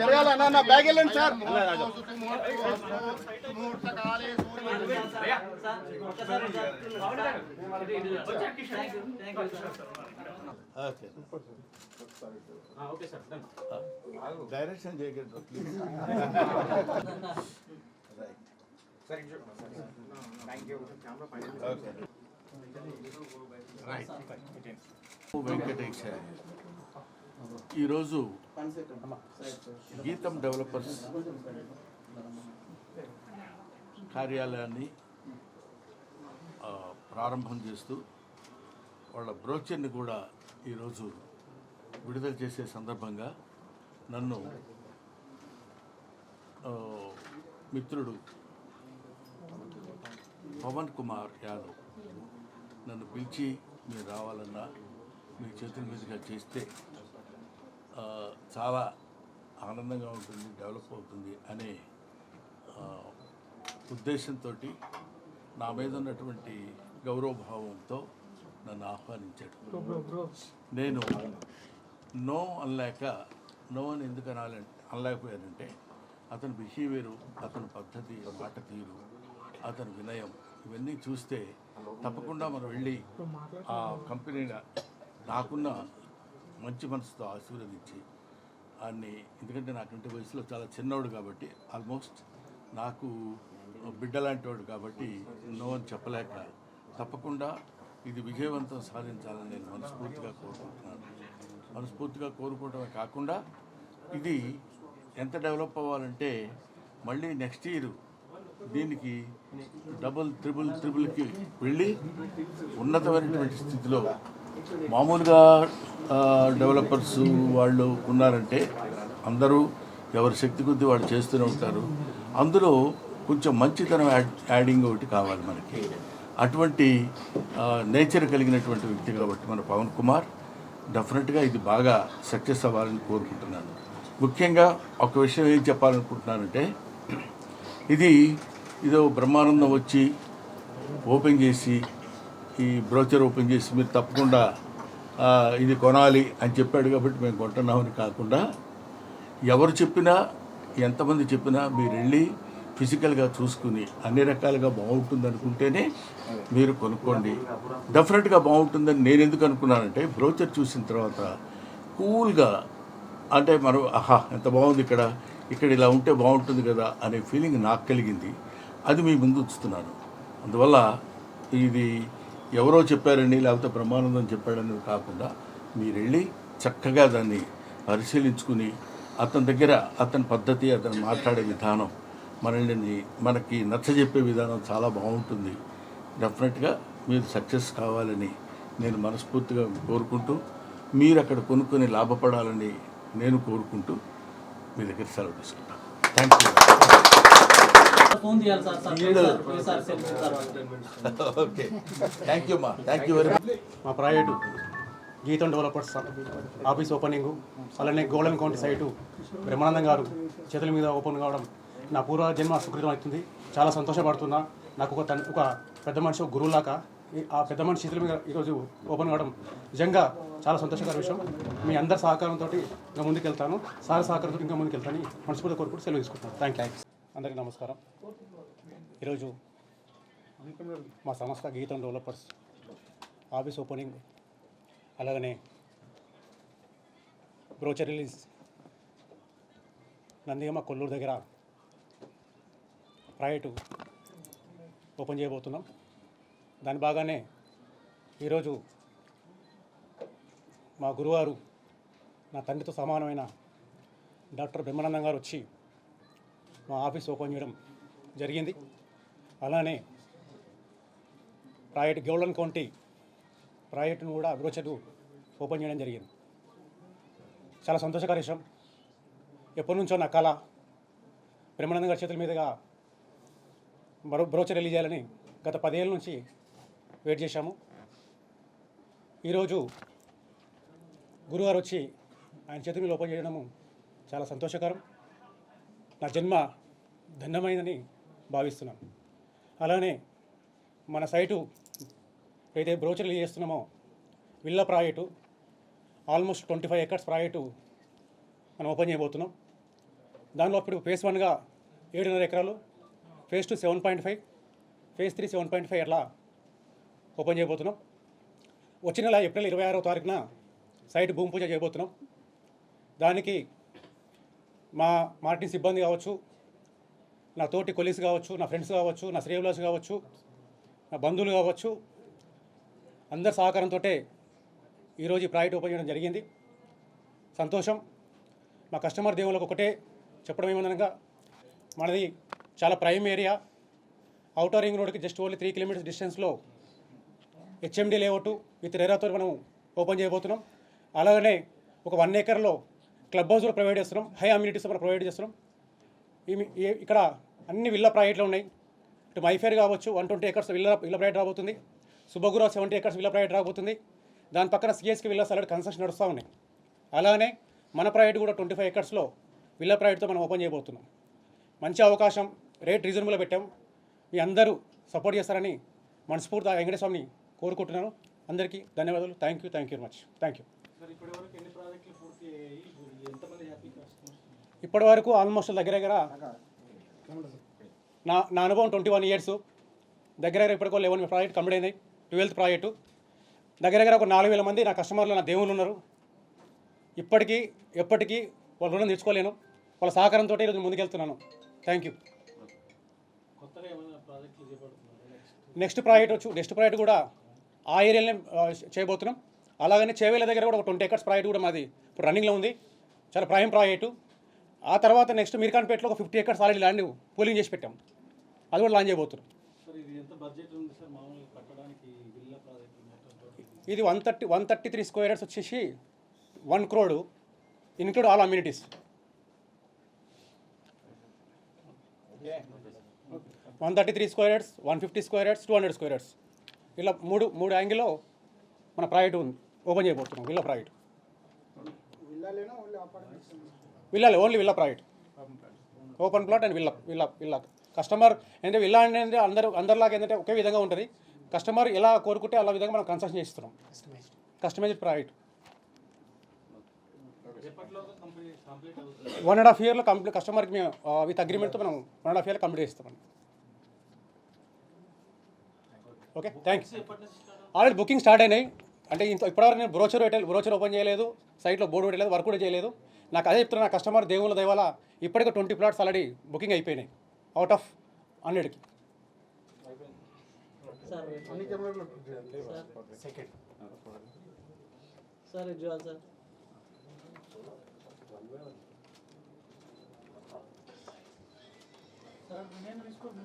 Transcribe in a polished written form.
జరగాలన్నా బ్యాగ్ వెళ్ళండి sir. Direction చేయగలరు ప్లీజ్. వెంకటేష్ ఈరోజు గీతం డెవలపర్స్ కార్యాలయాన్ని ప్రారంభం చేస్తూ వాళ్ళ బ్రోచర్ని కూడా ఈరోజు విడుదల చేసే సందర్భంగా నన్ను మిత్రుడు పవన్ కుమార్ యాదవ్ నన్ను పిలిచి మీరు రావాలన్నా మీ చేతుల మీదుగా చేస్తే చాలా ఆనందంగా ఉంటుంది, డెవలప్ అవుతుంది అనే ఉద్దేశంతో నా మీద ఉన్నటువంటి గౌరవభావంతో నన్ను ఆహ్వానించాడు. నేను నో అనలేక నో అని ఎందుకు అనలేకపోయానంటే అతని బిహేవియరు, అతని పద్ధతి, మాట తీరు, అతని వినయం ఇవన్నీ చూస్తే తప్పకుండా మనం వెళ్ళి ఆ కంపెనీగా నాకున్న మంచి మనసుతో ఆశీర్వదించి అన్ని, ఎందుకంటే నాకంటే వయసులో చాలా చిన్నవాడు కాబట్టి, ఆల్మోస్ట్ నాకు బిడ్డ లాంటి వాడు కాబట్టి నో అని చెప్పలేక తప్పకుండా ఇది విజయవంతం సాధించాలని నేను మనస్ఫూర్తిగా కోరుకుంటున్నాను. మనస్ఫూర్తిగా కోరుకోవడమే కాకుండా ఇది ఎంత డెవలప్ అవ్వాలంటే మళ్ళీ నెక్స్ట్ ఇయర్ దీనికి డబుల్ త్రిబుల్కి వెళ్ళి ఉన్నతమైనటువంటి స్థితిలో, మామూలుగా డెవలపర్స్ వాళ్ళు ఉన్నారంటే అందరూ ఎవరి శక్తి కొద్దీ వాళ్ళు చేస్తూనే ఉంటారు. అందులో కొంచెం మంచితనం యాడింగ్ ఒకటి కావాలి మనకి. అటువంటి నేచర్ కలిగినటువంటి వ్యక్తి కాబట్టి మన పవన్ కుమార్ డెఫినెట్గా ఇది బాగా సక్సెస్ అవ్వాలని కోరుకుంటున్నాను. ముఖ్యంగా ఒక విషయం ఏం చెప్పాలనుకుంటున్నానంటే, ఇదో బ్రహ్మానందం వచ్చి ఓపెన్ చేసి ఈ బ్రోచర్ ఓపెన్ చేసి మీరు తప్పకుండా ఇది కొనాలి అని చెప్పాడు కాబట్టి మేము కొంటున్నామని కాకుండా, ఎవరు చెప్పినా ఎంతమంది చెప్పినా మీరు వెళ్ళి ఫిజికల్గా చూసుకుని అన్ని రకాలుగా బాగుంటుంది అనుకుంటేనే మీరు కొనుక్కోండి. డెఫినెట్గా బాగుంటుందని నేను ఎందుకు అనుకున్నానంటే, బ్రోచర్ చూసిన తర్వాత కూల్గా, అంటే మనం ఆహా ఎంత బాగుంది ఇక్కడ ఇలా ఉంటే బాగుంటుంది కదా అనే ఫీలింగ్ నాకు కలిగింది. అది మీ ముందు ఉంచుతున్నాను. అందువల్ల ఇది ఎవరో చెప్పారని లేకపోతే బ్రహ్మానందం చెప్పాడని కాకుండా మీరు వెళ్ళి చక్కగా దాన్ని పరిశీలించుకుని అతని దగ్గర అతని పద్ధతి, అతను మాట్లాడే విధానం, మనకి నచ్చజెప్పే విధానం చాలా బాగుంటుంది. డెఫినెట్గా మీరు సక్సెస్ కావాలని నేను మనస్ఫూర్తిగా కోరుకుంటూ, మీరు అక్కడ కొనుక్కొని లాభపడాలని నేను కోరుకుంటూ మీ దగ్గర సెలవు తీసుకుంటాను. Thank you. Okay, thank you thank you very much. మా ప్రైవేటు గీతం డెవలపర్స్ ఆఫీస్ ఓపెనింగు, అలానే గోల్డెన్ కౌంటీ సైటు బ్రహ్మానందం గారు చేతుల మీద ఓపెన్ కావడం నా పూర్వ జన్మ సుకృతం అవుతుంది. చాలా సంతోషపడుతున్నా. నాకు ఒక పెద్ద మనిషి, ఒక గురువులాగా ఆ పెద్ద మనిషి చేతుల మీద ఈరోజు ఓపెన్ కావడం నిజంగా చాలా సంతోషకర విషయం. మీ అందరి సహకారంతో ఇంకా ముందుకెళ్తాను, సార్ సహకారంతో ఇంకా ముందుకెళ్తాను మనస్ఫూర్తిగా కోరుకుంటూ సెలవు తీసుకుంటాను. Thank you. అందరికీ నమస్కారం. ఈరోజు మా సంస్థ గీతం డెవలపర్స్ ఆఫీస్ ఓపెనింగ్, అలాగనే బ్రోచర్ రిలీజ్ నందిగమ కొల్లూరు దగ్గర ప్రైవేటు ఓపెన్ చేయబోతున్నాం. దాని బాగానే ఈరోజు మా గురువారు, నా తండ్రితో సమానమైన డాక్టర్ బ్రహ్మానందం గారు వచ్చి మా ఆఫీస్ ఓపెన్ చేయడం జరిగింది. అలానే ప్రాజెక్ట్ గోల్డెన్ కౌంటీ ప్రాజెక్టును కూడా బ్రోచర్ ఓపెన్ చేయడం జరిగింది. చాలా సంతోషకర విషయం. ఎప్పటి నుంచో నా కళ బ్రహ్మానందం గారి చేతుల మీదుగా మరో బ్రోచర్ రిలీజ్ చేయాలని గత 10 ఏళ్ళ నుంచి వెయిట్ చేశాము. ఈరోజు గురువారు వచ్చి ఆయన చేతుల మీద ఓపెన్ చేయడము చాలా సంతోషకరం. నా జన్మ ధన్యమైందని భావిస్తున్నాను. అలానే మన సైటు ఏదైతే బ్రోచర్ రిలీజ్ చేస్తున్నామో villa project almost 25 acres project మనం ఓపెన్ చేయబోతున్నాం. దానిలో ఇప్పుడు ఫేజ్ 1గా 7.5 ఎకరాలు, ఫేజ్ 2 7.5, ఫేజ్ 3 7.5 అట్లా ఓపెన్ చేయబోతున్నాం. వచ్చిన నెల ఏప్రిల్ 26వ తారీఖున సైట్ భూమి పూజ చేయబోతున్నాం. దానికి మా మార్కెటింగ్ సిబ్బంది కావచ్చు, నా తోటి కొలీగ్స్ కావచ్చు, నా ఫ్రెండ్స్ కావచ్చు, నా శ్రేయభిలాష్ కావచ్చు, నా బంధువులు కావచ్చు, అందరి సహకారంతో ఈరోజు ఈ ప్రాజెక్ట్ ఓపెన్ చేయడం జరిగింది. సంతోషం. మా కస్టమర్ దేవుళ్ళకు ఒకటే చెప్పడం ఏమనగా, మనది చాలా ప్రైమ్ ఏరియా, అవుటర్ రింగ్ రోడ్కి జస్ట్ ఓన్లీ 3 కిలోమీటర్స్ డిస్టెన్స్లో హెచ్ఎండి లేఅవుట్ విత్ రేరాతో మనం ఓపెన్ చేయబోతున్నాం. అలాగనే ఒక 1 ఎకర్లో క్లబ్ హౌస్ కూడా ప్రొవైడ్ చేస్తున్నాం. హై అమ్యూనిటీస్ మనం ప్రొవైడ్ చేస్తున్నాం. ఇక్కడ అన్ని విల్లా ప్రాజెక్టులు ఉన్నాయి. ఇటు మైఫేర్ కావచ్చు 120 ఎకర్స్ విల్లా ప్రాజెక్ట్ రాబోతుంది. సుబ్బగురా 70 ఎకర్స్ విల్లా ప్రాజెక్ట్ రాబోతుంది. దాని పక్కన సిఎస్కి విల్లాస్ ఆల్రెడీ కన్స్ట్రక్షన్ నడుస్తూ ఉన్నాయి. అలానే మన ప్రాజెక్ట్ కూడా 25 ఎకర్స్లో విల్లా ప్రాజెక్ట్తో మనం ఓపెన్ చేయబోతున్నాం. మంచి అవకాశం, రేట్ రీజనబుల్గా పెట్టాం. మీ అందరూ సపోర్ట్ చేస్తారని మనస్ఫూర్తిగా వెంకటేశ్వరని కోరుకుంటున్నాను. అందరికీ ధన్యవాదాలు. Thank you very much. Thank you. ఇప్పటి వరకు ఆల్మోస్ట్ దగ్గర నా అనుభవం 21 ఇయర్స్. దగ్గర ఇప్పటికో 11 ప్రాజెక్ట్ కంప్లీట్ అయినాయి. 12th project. దగ్గర ఒక 4,000 మంది నా కస్టమర్లు, నా దేవుళ్ళు ఉన్నారు. ఇప్పటికీ ఎప్పటికీ వాళ్ళ రుణం తెచ్చుకోలేను. వాళ్ళ సహకారంతో ఈరోజు ముందుకెళ్తున్నాను. Thank you. నెక్స్ట్ ప్రాజెక్ట్ కూడా ఆ ఏరియాలోనే చేయబోతున్నాం. అలాగనే చేవేళ్ళ దగ్గర కూడా ఒక 20 ఎకర్స్ ప్రాజెక్ట్ కూడా మాది ఇప్పుడు రన్నింగ్లో ఉంది. చాలా ప్రైమ్ ప్రాజెక్టు. ఆ తర్వాత నెక్స్ట్ మీర్ఖాన్పేటలో ఒక 50 ఎకర్స్ ఆల్రెడీ ల్యాండ్ పూలింగ్ చేసి పెట్టాం. అది కూడా లాంచ్ చేయబోతున్నాం. ఇది 133 స్క్వేర్ యార్డ్స్ వచ్చేసి 1 crore include all amenities. 133 square yards, 150 square yards, 200 square yards ఇలా మూడు యాంగిల్లో మన ప్రాజెక్ట్ ఉంది. ఓపెన్ చేయబోతున్నాం విల్లా ప్రాజెక్ట్. విల్లాలే, only villa project. Open plot and villa customer అంటే విల్లా అనేది అందరిలాగా ఏంటంటే ఒకే విధంగా ఉంటుంది. కస్టమర్ ఎలా కోరుకుంటే అలా విధంగా మనం కన్స్ట్రక్షన్ చేస్తున్నాం. కస్టమైజ్డ్ ప్రాజెక్ట్ 1.5 yearలో కంప్లీట్. కస్టమర్కి మేము విత్ అగ్రిమెంట్తో మనం 1.5 yearలో కంప్లీట్ చేస్తామండి. Okay, thanks. Already booking start అయినాయి. అంటే ఇప్పటివరకు నేను బ్రోచర్ ఓపెన్ చేయలేదు, సైట్లో బోర్డు పెట్టలేదు, వర్క్ కూడా చేయలేదు. నాకు అదే చెప్తున్నా, కస్టమర్ దేవుళ్ళ దయవల్ల ఇప్పటికే 20 plots ఆల్రెడీ బుకింగ్ అయిపోయినాయి అవుట్ ఆఫ్ 100కి. సార్ ఇజ్జువల్ సార్ సార్ నేను తీసుకోండి.